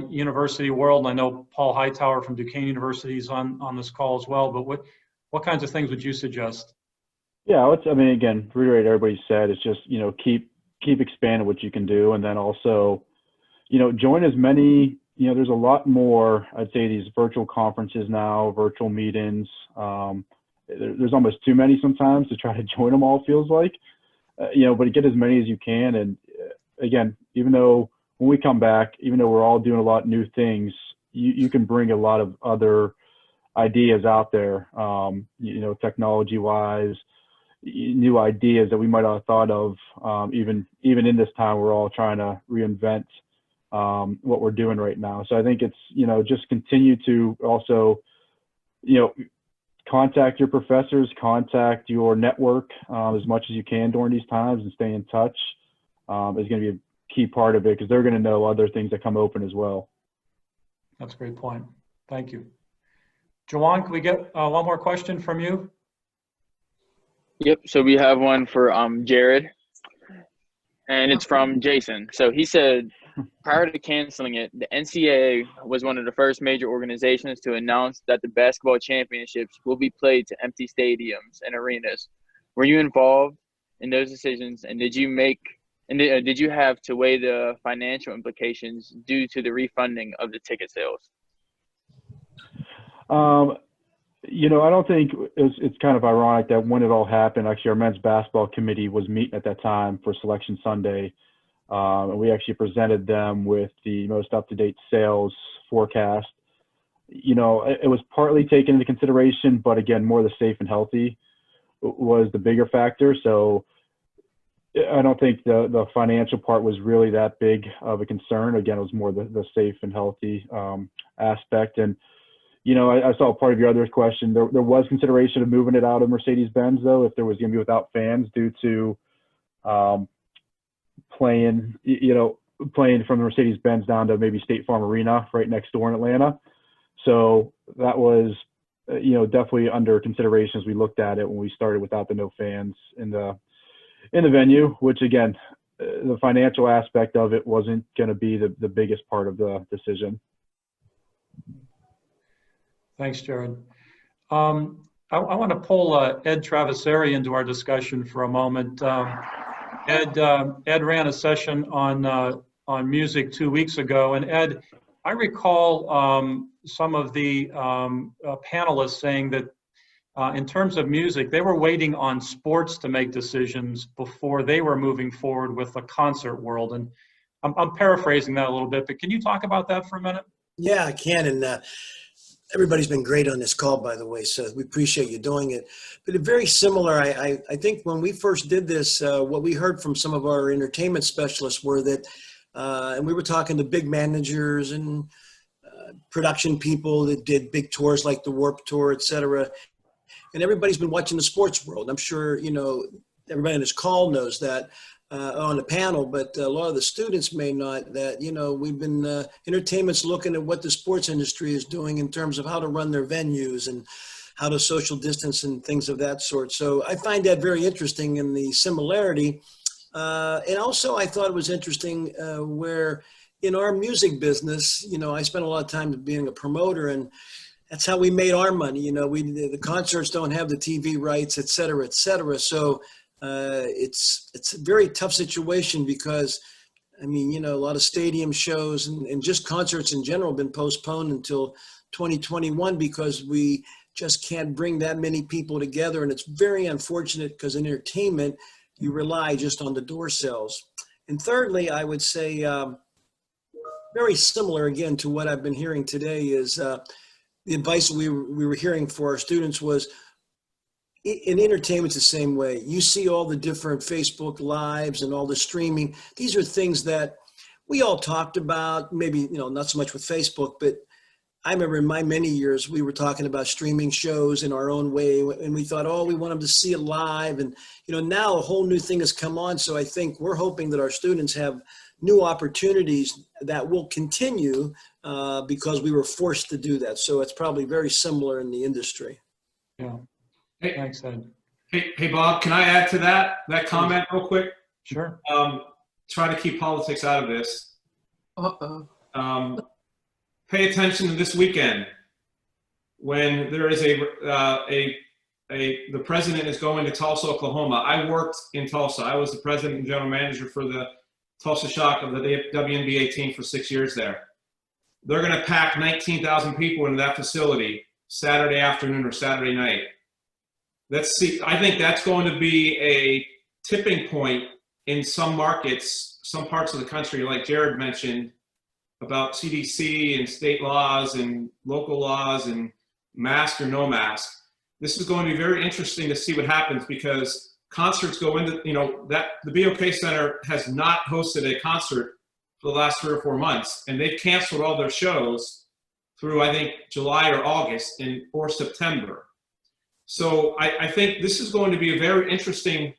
university world. And I know Paul Hightower from Duquesne University is on this call as well, but what kinds of things would you suggest? Yeah, I mean, again, to reiterate everybody said, it's just, you know, keep expanding what you can do. And then also, you know, join as many, you know, there's a lot more, I'd say, these virtual conferences now, virtual meetings. There's almost too many sometimes to try to join them all, feels like. You know, but get as many as you can. And again, even though when we come back, even though we're all doing a lot of new things, you can bring a lot of other ideas out there, you know, technology wise, new ideas that we might not have thought of. Even in this time, we're all trying to reinvent what we're doing right now. So I think it's, you know, just continue to also, you know, contact your professors, contact your network as much as you can during these times, and stay in touch is going to be a key part of it, because they're going to know other things that come open as well. That's a great point. Thank you. Juwan, can we get one more question from you? Yep. So we have one for Jared, and it's from Jason. So he said, prior to canceling it, the NCAA was one of the first major organizations to announce that the basketball championships will be played to empty stadiums and arenas. Were you involved in those decisions, and did you have to weigh the financial implications due to the refunding of the ticket sales? You know, I don't think it's kind of ironic that when it all happened, actually our men's basketball committee was meeting at that time for Selection Sunday. And we actually presented them with the most up-to-date sales forecast. You know, it was partly taken into consideration, but again, more the safe and healthy was the bigger factor. So I don't think the financial part was really that big of a concern. Again, it was more the safe and healthy aspect. And, you know, I saw part of your other question. There was consideration of moving it out of Mercedes-Benz, though, if there was going to be without fans due to playing from the Mercedes-Benz down to maybe State Farm Arena right next door in Atlanta. So that was, you know, definitely under consideration as we looked at it when we started without the no fans in the venue, which again, the financial aspect of it wasn't going to be the biggest part of the decision. Thanks, Jared. I want to pull Ed Traversari into our discussion for a moment. Ed ran a session on music 2 weeks ago. And Ed, I recall some of the panelists saying that in terms of music, they were waiting on sports to make decisions before they were moving forward with the concert world. And I'm paraphrasing that a little bit, but can you talk about that for a minute? Yeah, I can. And everybody's been great on this call, by the way, so we appreciate you doing it. But it's very similar. I think when we first did this, what we heard from some of our entertainment specialists were that, and we were talking to big managers and production people that did big tours like the Warped Tour, et cetera. And everybody's been watching the sports world. I'm sure, you know, everybody on this call knows that on the panel, but a lot of the students may not, that, you know, we've been, entertainment's looking at what the sports industry is doing in terms of how to run their venues and how to social distance and things of that sort. So I find that very interesting in the similarity. And also I thought it was interesting where in our music business, you know, I spent a lot of time being a promoter, and that's how we made our money. You know, the concerts don't have the TV rights, et cetera, et cetera. So it's a very tough situation because, I mean, you know, a lot of stadium shows and just concerts in general have been postponed until 2021 because we just can't bring that many people together. And it's very unfortunate because in entertainment, you rely just on the door sales. And thirdly, I would say very similar again to what I've been hearing today is the advice we were hearing for our students was in entertainment the same way. You see all the different Facebook Lives and all the streaming. These are things that we all talked about, maybe, you know, not so much with Facebook, but I remember in my many years, we were talking about streaming shows in our own way, and we thought, oh, we want them to see it live. And, you know, now a whole new thing has come on. So I think we're hoping that our students have new opportunities that will continue because we were forced to do that. So it's probably very similar in the industry. Yeah. Hey, Thanks, Ed. hey, Bob, can I add to that comment real quick? Sure. Try to keep politics out of this. Uh-oh. Pay attention to this weekend when there is the president is going to Tulsa, Oklahoma. I worked in Tulsa. I was the president and general manager for the Tulsa Shock of the WNBA team for 6 years there. They're going to pack 19,000 people into that facility Saturday afternoon or Saturday night. Let's see. I think that's going to be a tipping point in some markets, some parts of the country, like Jared mentioned, about CDC and state laws and local laws and mask or no mask. This is going to be very interesting to see what happens because concerts go into, you know, that the BOK Center has not hosted a concert for the last 3 or 4 months, and they've canceled all their shows through, I think, July or August or September. So I think this is going to be a very interesting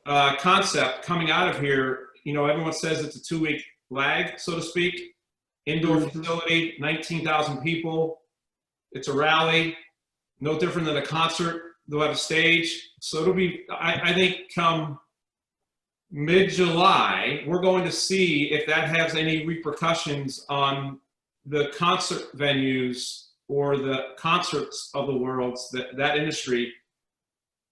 concept coming out of here. You know, everyone says it's a 2-week lag, so to speak. Indoor facility, 19,000 people. It's a rally, no different than a concert. They'll have a stage. So it'll be, I think, come mid-July, we're going to see if that has any repercussions on the concert venues or the concerts of the world, that industry.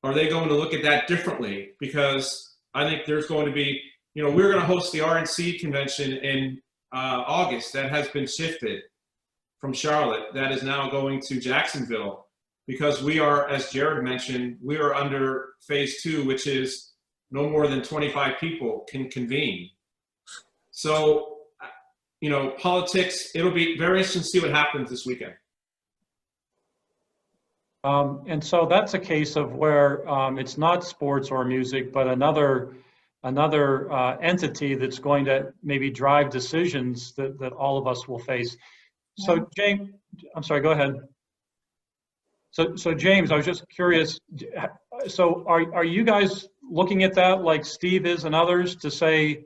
Are they going to look at that differently? Because I think there's going to be, you know, we're going to host the RNC convention in August. That has been shifted from Charlotte. That is now going to Jacksonville because we are, as Jared mentioned, we are under phase 2, which is no more than 25 people can convene. So, you know, politics, it'll be very interesting to see what happens this weekend. And so that's a case of where it's not sports or music, but another entity that's going to maybe drive decisions that all of us will face. So James, I'm sorry, go ahead. So James, I was just curious. So are you guys looking at that like Steve is and others to say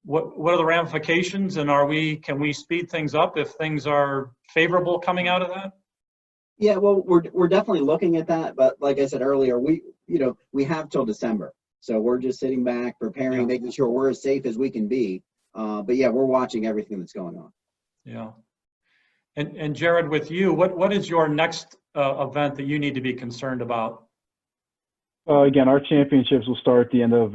what are the ramifications, and can we speed things up if things are favorable coming out of that? Yeah, well, we're definitely looking at that, but like I said earlier, we have till December, so we're just sitting back, preparing, making sure we're as safe as we can be. But yeah, we're watching everything that's going on. Yeah. And Jared, with you, what is your next event that you need to be concerned about? Again, our championships will start at the end of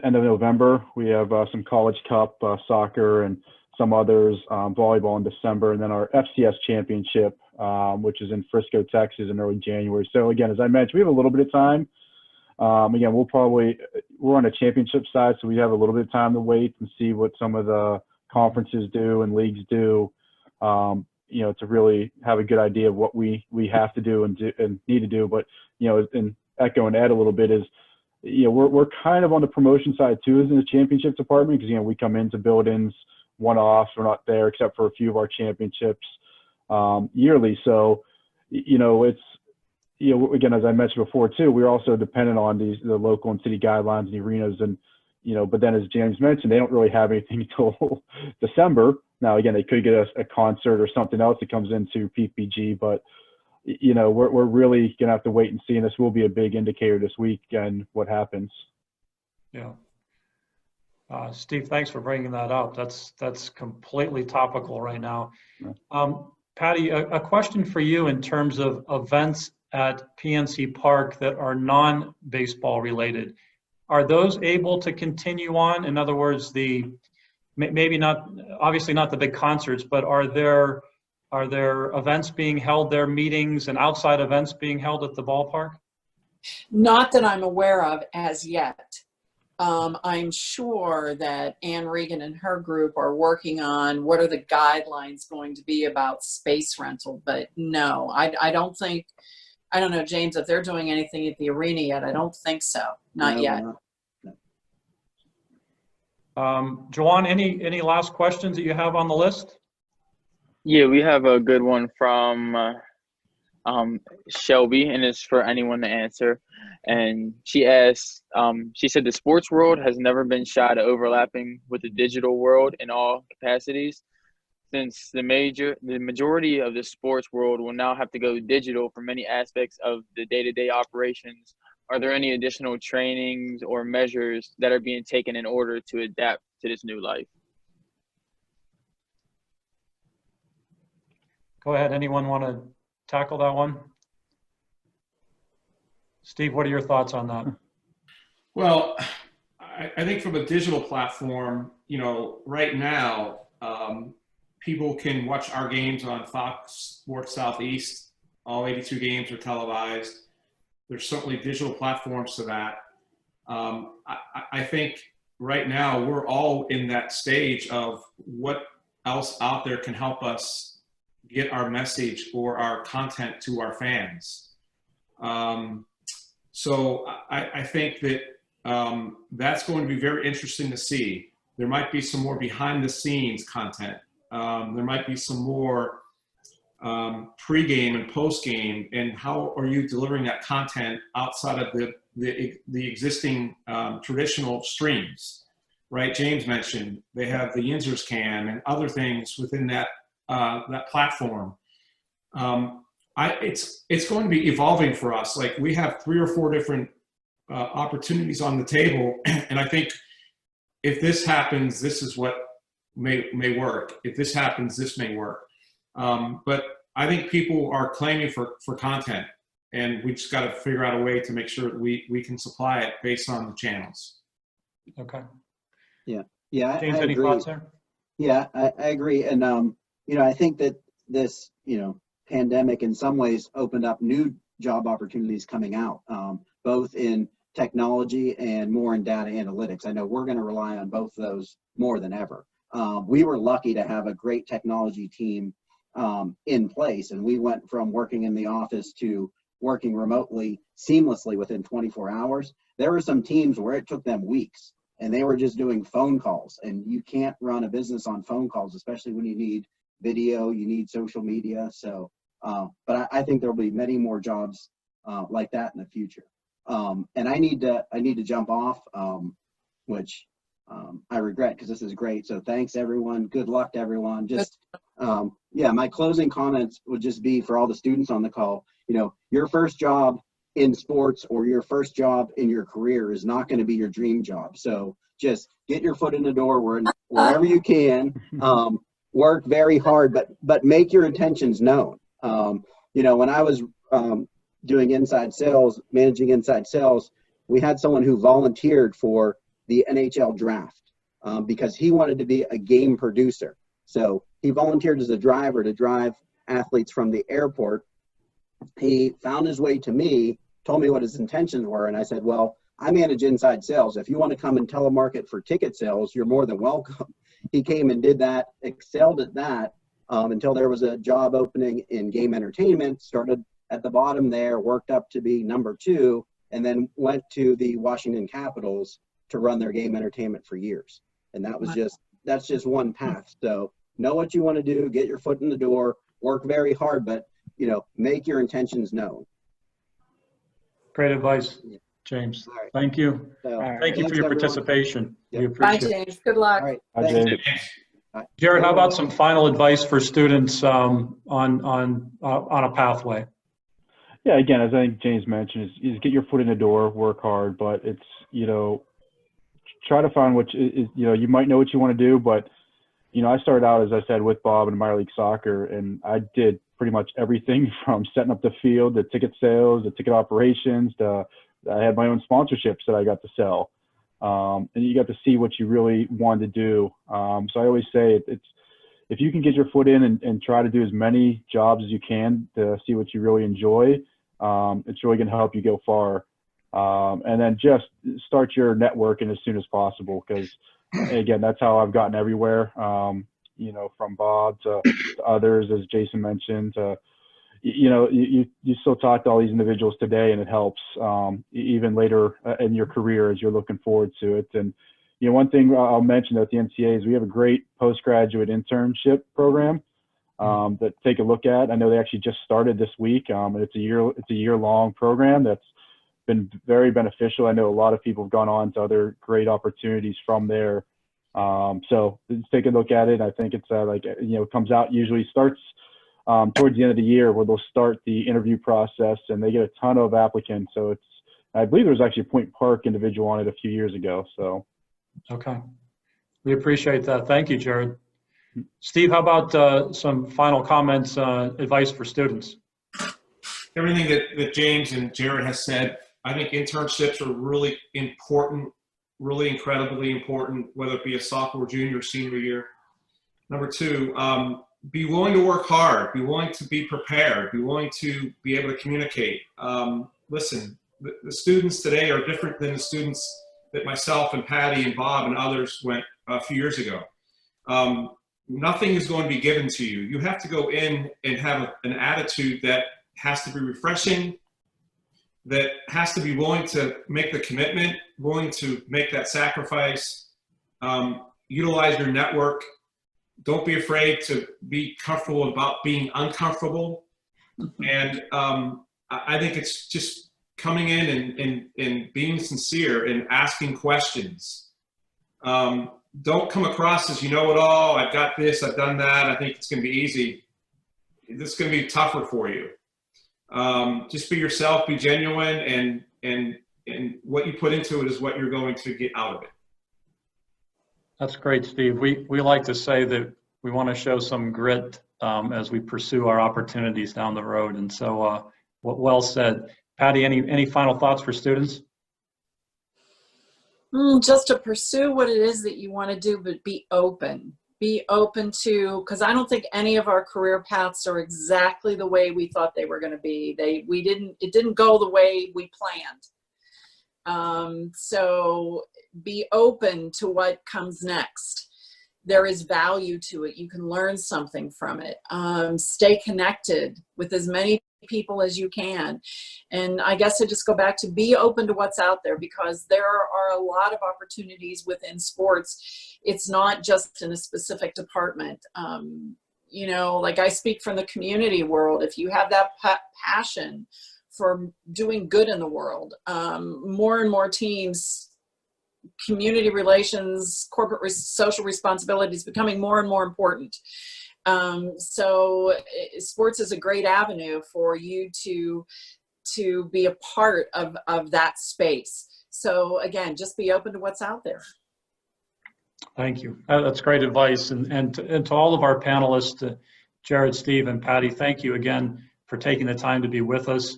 November. We have some College Cup soccer and some others, volleyball in December, and then our FCS championship, which is in Frisco, Texas, in early January. So again, as I mentioned, we have a little bit of time. Again, we're on a championship side, so we have a little bit of time to wait and see what some of the conferences do and leagues do, to really have a good idea of what we have to do and need to do. But, and echoing Ed a little bit is, we're kind of on the promotion side too, as in the championship department, because, we come into build-ins one-offs. We're not there except for a few of our championships yearly. So, it's, again, as I mentioned before too, we're also dependent on the local and city guidelines and the arenas, and, but then as James mentioned, they don't really have anything until December. Now, again, they could get a concert or something else that comes into PPG, but, we're really going to have to wait and see, and this will be a big indicator this week and what happens. Yeah. Steve, thanks for bringing that up. That's completely topical right now. Patty, a question for you in terms of events at PNC Park that are non-baseball related. Are those able to continue on? In other words, maybe not, obviously not the big concerts, but are there events being held there, meetings and outside events being held at the ballpark? Not that I'm aware of as yet. I'm sure that Ann Regan and her group are working on what are the guidelines going to be about space rental, but no, I don't think, I don't know, James, if they're doing anything at the arena yet. I don't think so. Not yet. Juwan, any last questions that you have on the list? Yeah, we have a good one from Shelby, and it's for anyone to answer. And she asked, she said the sports world has never been shy to overlapping with the digital world in all capacities. Since the majority of the sports world will now have to go digital for many aspects of the day-to-day operations, are there any additional trainings or measures that are being taken in order to adapt to this new life? Go ahead. Anyone want to tackle that one? Steve, what are your thoughts on that? Well, I think from a digital platform, right now, people can watch our games on Fox Sports Southeast. All 82 games are televised. There's certainly digital platforms to that. I think right now we're all in that stage of what else out there can help us get our message or our content to our fans. So I think that that's going to be very interesting to see. There might be some more behind the scenes content. There might be some more pre-game and post-game, and how are you delivering that content outside of the existing traditional streams, right? James mentioned they have the Yinzers Cam and other things within that platform. It's going to be evolving for us. Like, we have 3 or 4 different opportunities on the table, and I think if this happens, this is what may work. If this happens, this may work. But I think people are claiming for content, and we just got to figure out a way to make sure that we can supply it based on the channels. Okay. Yeah. James, I any agree. thoughts there? Yeah, I agree. And, I think that this, pandemic in some ways opened up new job opportunities coming out, both in technology and more in data analytics. I know we're going to rely on both of those more than ever. We were lucky to have a great technology team in place, and we went from working in the office to working remotely seamlessly within 24 hours. There were some teams where it took them weeks, and they were just doing phone calls, and you can't run a business on phone calls, especially when you need video, you need social media. So, but I think there'll be many more jobs like that in the future. And I need to jump off, which I regret, because this is great. So thanks everyone. Good luck to everyone. Just, yeah, my closing comments would just be for all the students on the call, your first job in sports or your first job in your career is not going to be your dream job. So just get your foot in the door wherever you can, work very hard, but make your intentions known. When I was doing inside sales, managing inside sales, we had someone who volunteered for the NHL draft because he wanted to be a game producer. So he volunteered as a driver to drive athletes from the airport. He found his way to me, told me what his intentions were, and I said, well, I manage inside sales. If you want to come and telemarket for ticket sales, you're more than welcome. He came and did that, excelled at that until there was a job opening in game entertainment, started at the bottom there, worked up to be number 2, and then went to the Washington Capitals to run their game entertainment for years. And that was that's just one path. So know what you want to do, get your foot in the door, work very hard, but, you know, make your intentions known. Great advice, James. Right. Thank you. So, Thank you for your everyone. participation. Yeah. We Bye, appreciate it. James. Good luck. All right. Hi, Thanks. James. Jared, how about some final advice for students on a pathway? Yeah, again, as I think James mentioned, is get your foot in the door, work hard, but it's, you know, try to find what is, you know, you might know what you want to do, but, you know, I started out, as I said, with Bob in minor league soccer, and I did pretty much everything from setting up the field, the ticket sales, the ticket operations, I had my own sponsorships that I got to sell. And you got to see what you really wanted to do. So I always say it's, if you can get your foot in and try to do as many jobs as you can to see what you really enjoy, it's really going to help you go far. And then just start your networking as soon as possible, because again, that's how I've gotten everywhere. You know, from Bob to others, as Jason mentioned, you know, you still talk to all these individuals today, and it helps even later in your career as you're looking forward to it. And, you know, one thing I'll mention at the NCAA is we have a great postgraduate internship program that take a look at. I know they actually just started this week. And it's a year-long program that's been very beneficial. I know a lot of people have gone on to other great opportunities from there. So just take a look at it. I think it's like, you know, it comes out, usually starts towards the end of the year, where they'll start the interview process, and they get a ton of applicants. So it's, I believe there was actually a Point Park individual on it a few years ago. So. Okay. We appreciate that. Thank you, Jared. Steve, how about some final comments, advice for students? Everything that James and Jared has said, I think internships are really important, really incredibly important, whether it be a sophomore, junior, senior year. Number 2, be willing to work hard, be willing to be prepared, be willing to be able to communicate. Listen, the students today are different than the students that myself and Patty and Bob and others went a few years ago. Nothing is going to be given to you. You have to go in and have an attitude that has to be refreshing, that has to be willing to make the commitment, willing to make that sacrifice, utilize your network. Don't be afraid to be comfortable about being uncomfortable. And I think it's just coming in and being sincere and asking questions. Don't come across as you know it all. I've got this, I've done that. I think it's going to be easy. This is going to be tougher for you. Just be yourself, be genuine, and what you put into it is what you're going to get out of it. That's great, Steve. We like to say that we want to show some grit as we pursue our opportunities down the road. And so well said. Patty, any final thoughts for students? Just to pursue what it is that you want to do, but be open. Be open to, because I don't think any of our career paths are exactly the way we thought they were going to be. It didn't go the way we planned. So be open to what comes next. There is value to it. You can learn something from it. Stay connected with as many people as you can. And I guess I just go back to be open to what's out there, because there are a lot of opportunities within sports. It's not just in a specific department. You know, like I speak from the community world. If you have that passion for doing good in the world, more and more teams, community relations, corporate social responsibility is becoming more and more important. So sports is a great avenue for you to be a part of that space. So again, just be open to what's out there. Thank you. That's great advice. And to all of our panelists, Jared, Steve, and Patty, thank you again for taking the time to be with us.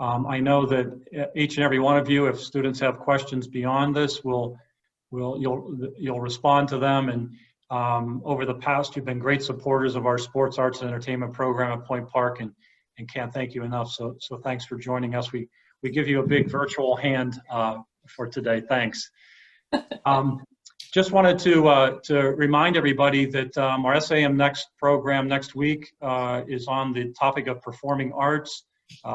I know that each and every one of you, if students have questions beyond this, you'll respond to them. And over the past, you've been great supporters of our sports, arts, and entertainment program at Point Park, and can't thank you enough. So thanks for joining us. We give you a big virtual hand for today. Thanks. Just wanted to remind everybody that our SAEM Next program next week is on the topic of performing arts.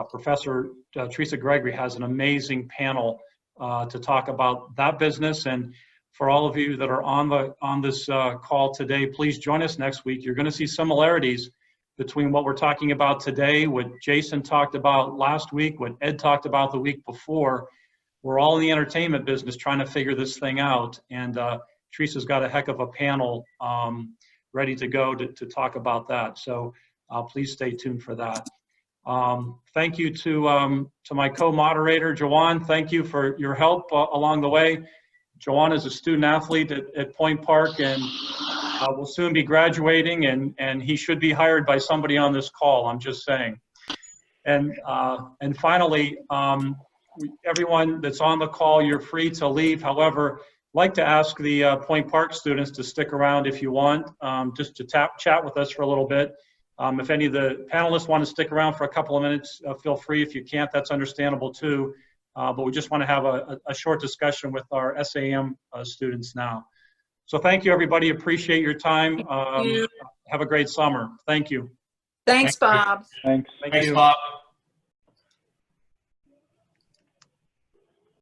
Professor Teresa Gregory has an amazing panel to talk about that business. And for all of you that are on this call today, please join us next week. You're going to see similarities between what we're talking about today, what Jason talked about last week, what Ed talked about the week before. We're all in the entertainment business trying to figure this thing out. And Teresa's got a heck of a panel ready to go to talk about that. So please stay tuned for that. Thank you to my co-moderator, Juwan. Thank you for your help along the way. Juwan is a student athlete at Point Park and will soon be graduating, and he should be hired by somebody on this call, I'm just saying. And finally, everyone that's on the call, you're free to leave. However, I'd like to ask the Point Park students to stick around if you want, just to chat with us for a little bit. If any of the panelists want to stick around for a couple of minutes, feel free. If you can't, that's understandable too. But we just want to have a short discussion with our SAEM students now. So thank you, everybody. Appreciate your time. Thank you. Have a great summer. Thank you. Thanks, Bob. Thanks. Thank Thanks, you. Bob.